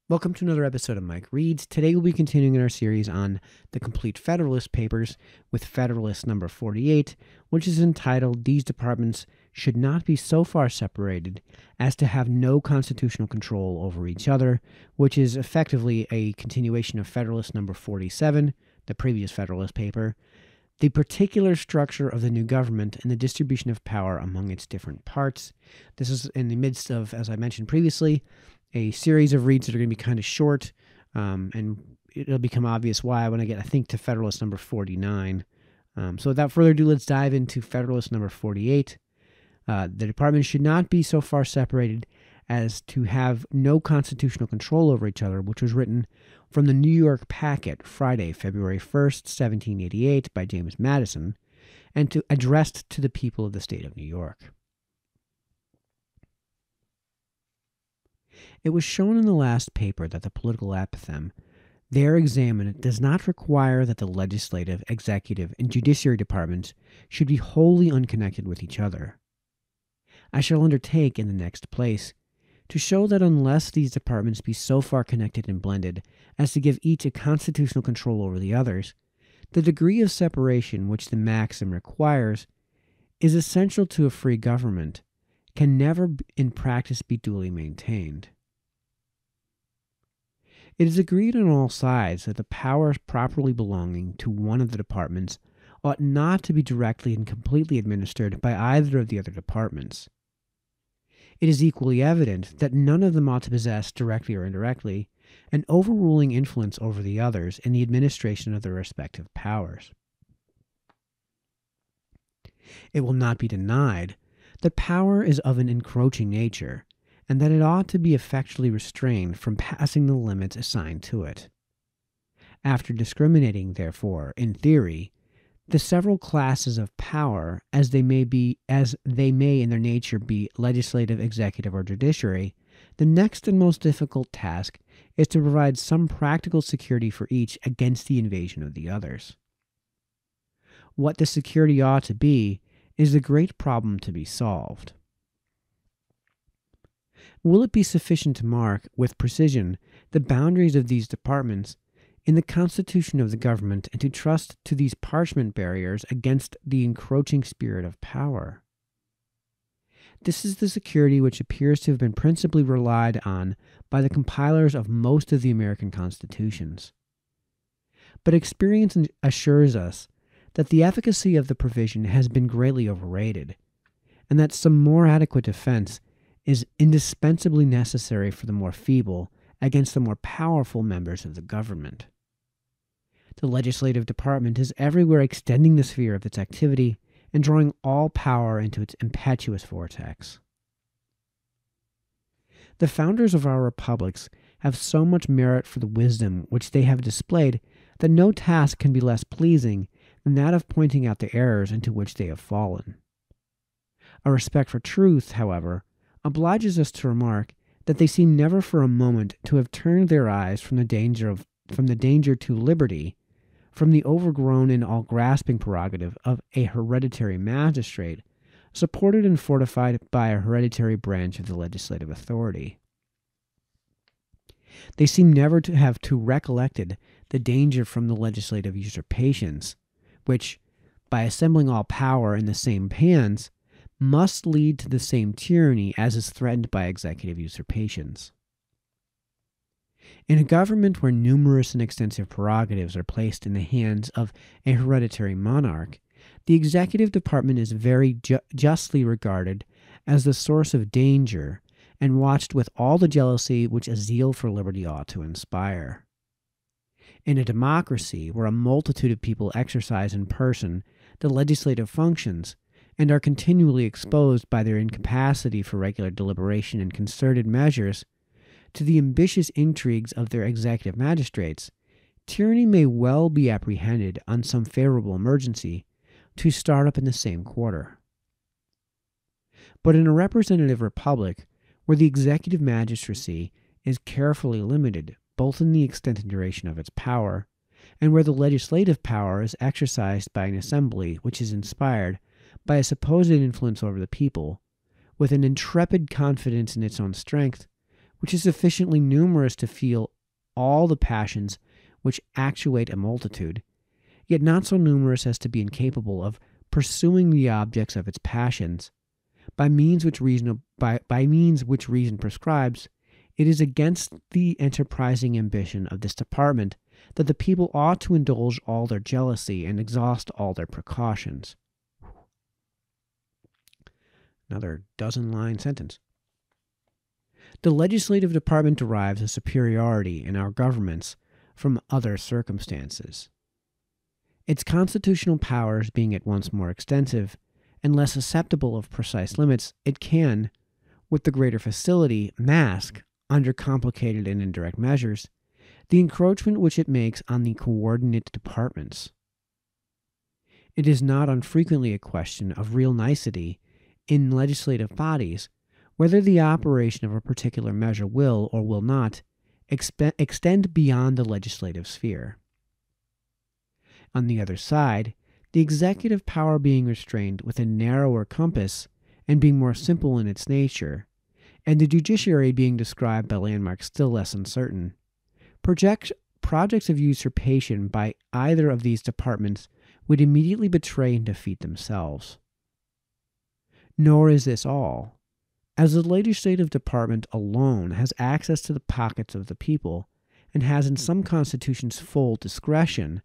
Welcome to another episode of Mike Reads. Today we'll be continuing in our series on the complete Federalist Papers with Federalist number 48, which is entitled, "These Departments Should Not Be So Far Separated as to Have No Constitutional Control Over Each Other," which is effectively a continuation of Federalist number 47, the previous Federalist paper, the particular structure of the new government and the distribution of power among its different parts. This is in the midst of, as I mentioned previously, a series of reads that are going to be kind of short, and it'll become obvious why when I get, I think, to Federalist number 49. So without further ado, let's dive into Federalist number 48. The departments should not be so far separated as to have no constitutional control over each other, which was written from the New York Packet, Friday, February 1st, 1788, by James Madison, and addressed to the people of the state of New York. It was shown in the last paper that the political apothegm there examined does not require that the legislative, executive, and judiciary departments should be wholly unconnected with each other. I shall undertake, in the next place, to show that unless these departments be so far connected and blended as to give each a constitutional control over the others, the degree of separation which the maxim requires is essential to a free government can never in practice be duly maintained. It is agreed on all sides that the powers properly belonging to one of the departments ought not to be directly and completely administered by either of the other departments. It is equally evident that none of them ought to possess, directly or indirectly, an overruling influence over the others in the administration of their respective powers. It will not be denied that power is of an encroaching nature, and that it ought to be effectually restrained from passing the limits assigned to it. After discriminating, therefore, in theory, the several classes of power, as they may in their nature be legislative, executive, or judiciary, the next and most difficult task is to provide some practical security for each against the invasion of the others. What the security ought to be is the great problem to be solved. Will it be sufficient to mark, with precision, the boundaries of these departments in the constitution of the government, and to trust to these parchment barriers against the encroaching spirit of power? This is the security which appears to have been principally relied on by the compilers of most of the American constitutions. But experience assures us that the efficacy of the provision has been greatly overrated, and that some more adequate defense is indispensably necessary for the more feeble against the more powerful members of the government. The legislative department is everywhere extending the sphere of its activity and drawing all power into its impetuous vortex. The founders of our republics have so much merit for the wisdom which they have displayed that no task can be less pleasing than that of pointing out the errors into which they have fallen. A respect for truth, however, obliges us to remark that they seem never for a moment to have turned their eyes from the danger to liberty, from the overgrown and all-grasping prerogative of a hereditary magistrate, supported and fortified by a hereditary branch of the legislative authority. They seem never to have recollected the danger from the legislative usurpations, which, by assembling all power in the same hands, must lead to the same tyranny as is threatened by executive usurpations. In a government where numerous and extensive prerogatives are placed in the hands of a hereditary monarch, the executive department is very justly regarded as the source of danger and watched with all the jealousy which a zeal for liberty ought to inspire. In a democracy where a multitude of people exercise in person the legislative functions, and are continually exposed by their incapacity for regular deliberation and concerted measures to the ambitious intrigues of their executive magistrates, tyranny may well be apprehended on some favorable emergency to start up in the same quarter. But in a representative republic, where the executive magistracy is carefully limited both in the extent and duration of its power, and where the legislative power is exercised by an assembly which is inspired by a supposed influence over the people, with an intrepid confidence in its own strength, which is sufficiently numerous to feel all the passions which actuate a multitude, yet not so numerous as to be incapable of pursuing the objects of its passions, by means which reason prescribes, it is against the enterprising ambition of this department that the people ought to indulge all their jealousy and exhaust all their precautions. Another dozen-line sentence. The legislative department derives a superiority in our governments from other circumstances. Its constitutional powers being at once more extensive and less susceptible of precise limits, it can, with the greater facility, mask, under complicated and indirect measures, the encroachment which it makes on the coordinate departments. It is not unfrequently a question of real nicety in legislative bodies whether the operation of a particular measure will or will not extend beyond the legislative sphere. On the other side, the executive power being restrained with a narrower compass and being more simple in its nature, and the judiciary being described by landmarks still less uncertain, projects of usurpation by either of these departments would immediately betray and defeat themselves. Nor is this all. As the legislative department alone has access to the pockets of the people, and has in some constitutions full discretion,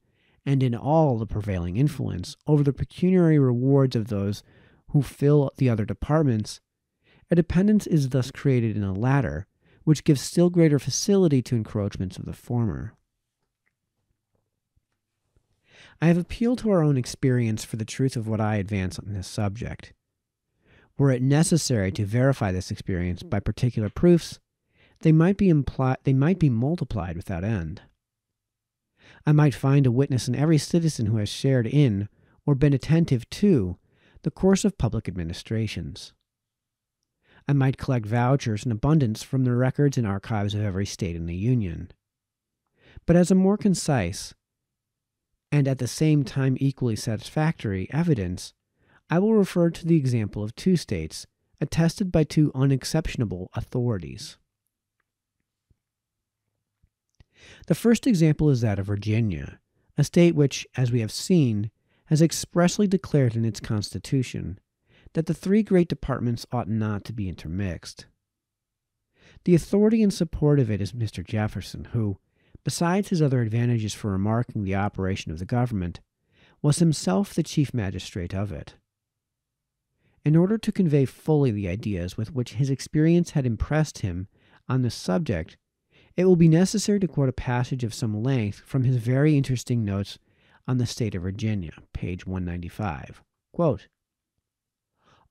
and in all the prevailing influence over the pecuniary rewards of those who fill the other departments, a dependence is thus created in the latter, which gives still greater facility to encroachments of the former. I have appealed to our own experience for the truth of what I advance on this subject. Were it necessary to verify this experience by particular proofs, they might be multiplied without end. I might find a witness in every citizen who has shared in, or been attentive to, the course of public administrations. I might collect vouchers in abundance from the records and archives of every state in the Union. But as a more concise, and at the same time equally satisfactory, evidence, I will refer to the example of two states, attested by two unexceptionable authorities. The first example is that of Virginia, a state which, as we have seen, has expressly declared in its constitution that the three great departments ought not to be intermixed. The authority in support of it is Mr. Jefferson, who, besides his other advantages for remarking the operation of the government, was himself the chief magistrate of it. In order to convey fully the ideas with which his experience had impressed him on this subject, it will be necessary to quote a passage of some length from his very interesting notes on the state of Virginia, page 195. Quote,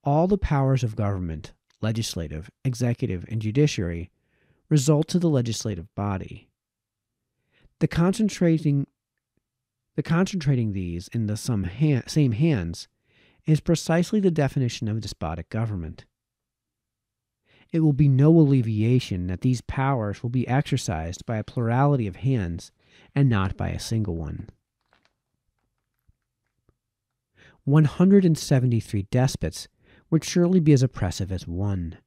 "All the powers of government, legislative, executive, and judiciary, result to the legislative body. The concentrating these in the same hands is precisely the definition of despotic government. It will be no alleviation that these powers will be exercised by a plurality of hands and not by a single one. 173 despots would surely be as oppressive as one.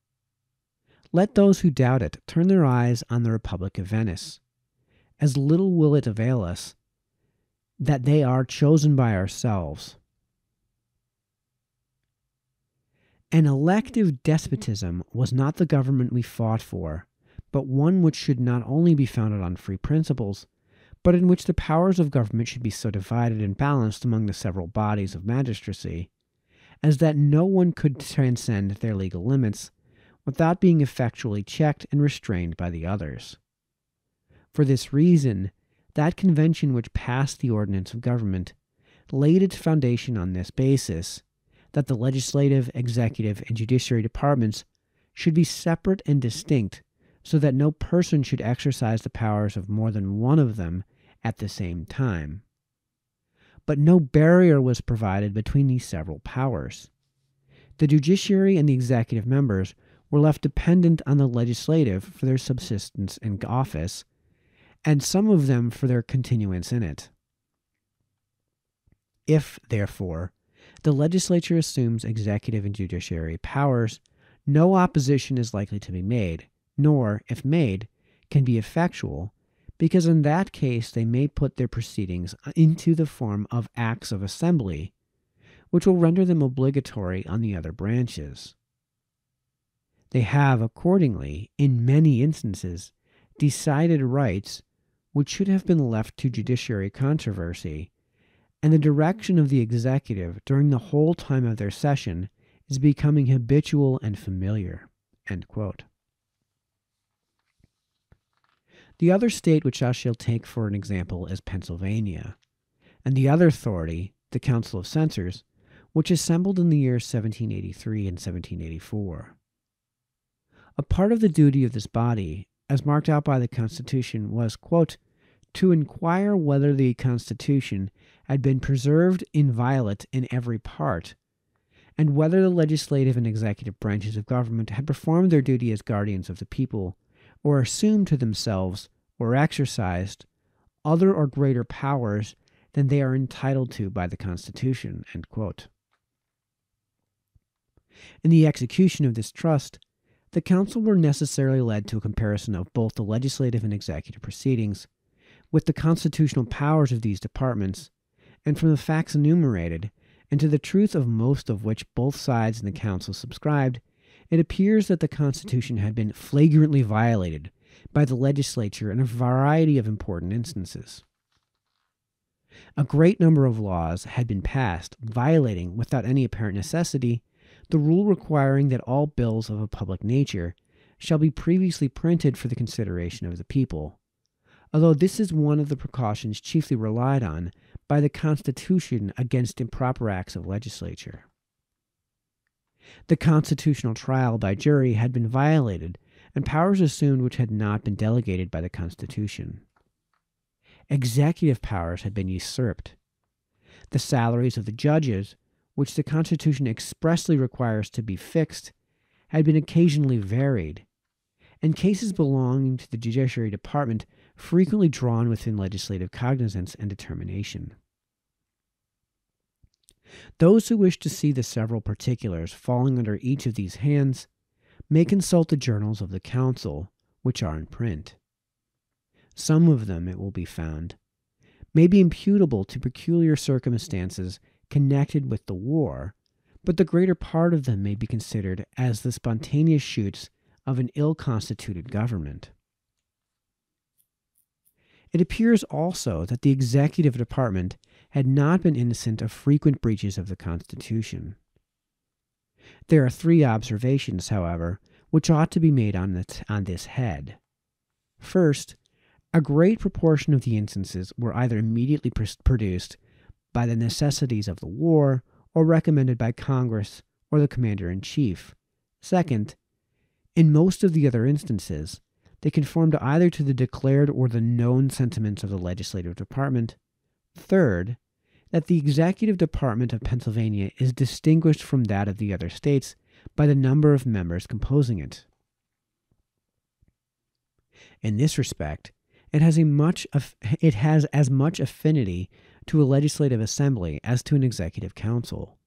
Let those who doubt it turn their eyes on the Republic of Venice. As little will it avail us that they are chosen by ourselves. An elective despotism was not the government we fought for, but one which should not only be founded on free principles, but in which the powers of government should be so divided and balanced among the several bodies of magistracy, as that no one could transcend their legal limits without being effectually checked and restrained by the others. For this reason, that convention which passed the ordinance of government laid its foundation on this basis, that the legislative, executive, and judiciary departments should be separate and distinct, so that no person should exercise the powers of more than one of them at the same time. But no barrier was provided between these several powers. The judiciary and the executive members were left dependent on the legislative for their subsistence in office, and some of them for their continuance in it. If, therefore, the legislature assumes executive and judiciary powers, no opposition is likely to be made, nor, if made, can be effectual, because in that case they may put their proceedings into the form of acts of assembly, which will render them obligatory on the other branches. They have, accordingly, in many instances, decided rights which should have been left to judiciary controversy, and the direction of the executive during the whole time of their session is becoming habitual and familiar." End quote. The other state which I shall take for an example is Pennsylvania, and the other authority, the Council of Censors, which assembled in the years 1783 and 1784. A part of the duty of this body, as marked out by the Constitution, was, quote, "to inquire whether the Constitution had been preserved inviolate in every part, and whether the legislative and executive branches of government had performed their duty as guardians of the people, or assumed to themselves, or exercised, other or greater powers than they are entitled to by the Constitution." End quote. In the execution of this trust, the council were necessarily led to a comparison of both the legislative and executive proceedings, with the constitutional powers of these departments, and from the facts enumerated, and to the truth of most of which both sides in the council subscribed, it appears that the Constitution had been flagrantly violated by the legislature in a variety of important instances. A great number of laws had been passed, violating, without any apparent necessity, the rule requiring that all bills of a public nature shall be previously printed for the consideration of the people, although this is one of the precautions chiefly relied on by the Constitution against improper acts of legislature. The constitutional trial by jury had been violated, and powers assumed which had not been delegated by the Constitution. Executive powers had been usurped. The salaries of the judges, which the Constitution expressly requires to be fixed, had been occasionally varied, and cases belonging to the Judiciary Department frequently drawn within legislative cognizance and determination. Those who wish to see the several particulars falling under each of these hands may consult the journals of the Council, which are in print. Some of them, it will be found, may be imputable to peculiar circumstances connected with the war, but the greater part of them may be considered as the spontaneous shoots of an ill-constituted government. It appears also that the executive department had not been innocent of frequent breaches of the Constitution. There are 3 observations, however, which ought to be made on this head. First, a great proportion of the instances were either immediately produced by the necessities of the war or recommended by Congress or the Commander-in-Chief. Second, in most of the other instances, they conformed either to the declared or the known sentiments of the legislative department. Third, that the executive department of Pennsylvania is distinguished from that of the other states by the number of members composing it. In this respect, it has as much affinity to a legislative assembly as to an executive council.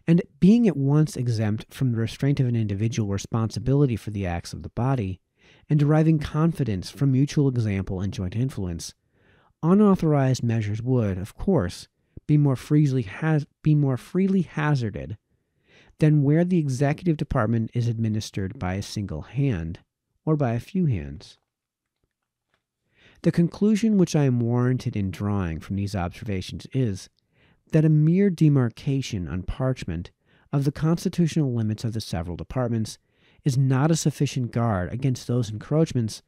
And being at once exempt from the restraint of an individual responsibility for the acts of the body, and deriving confidence from mutual example and joint influence, unauthorized measures would, of course, be more freely hazarded than where the executive department is administered by a single hand, or by a few hands. The conclusion which I am warranted in drawing from these observations is, that a mere demarcation on parchment of the constitutional limits of the several departments is not a sufficient guard against those encroachments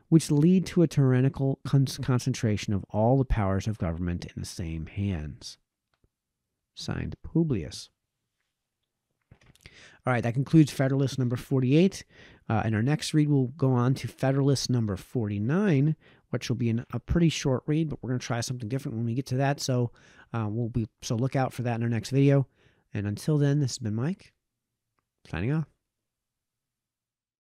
which lead to a tyrannical concentration of all the powers of government in the same hands. Signed, Publius. All right, that concludes Federalist number 48. In our next read, we'll go on to Federalist number 49, which will be a pretty short read, but we're going to try something different when we get to that. So look out for that in our next video. And until then, this has been Mike, signing off.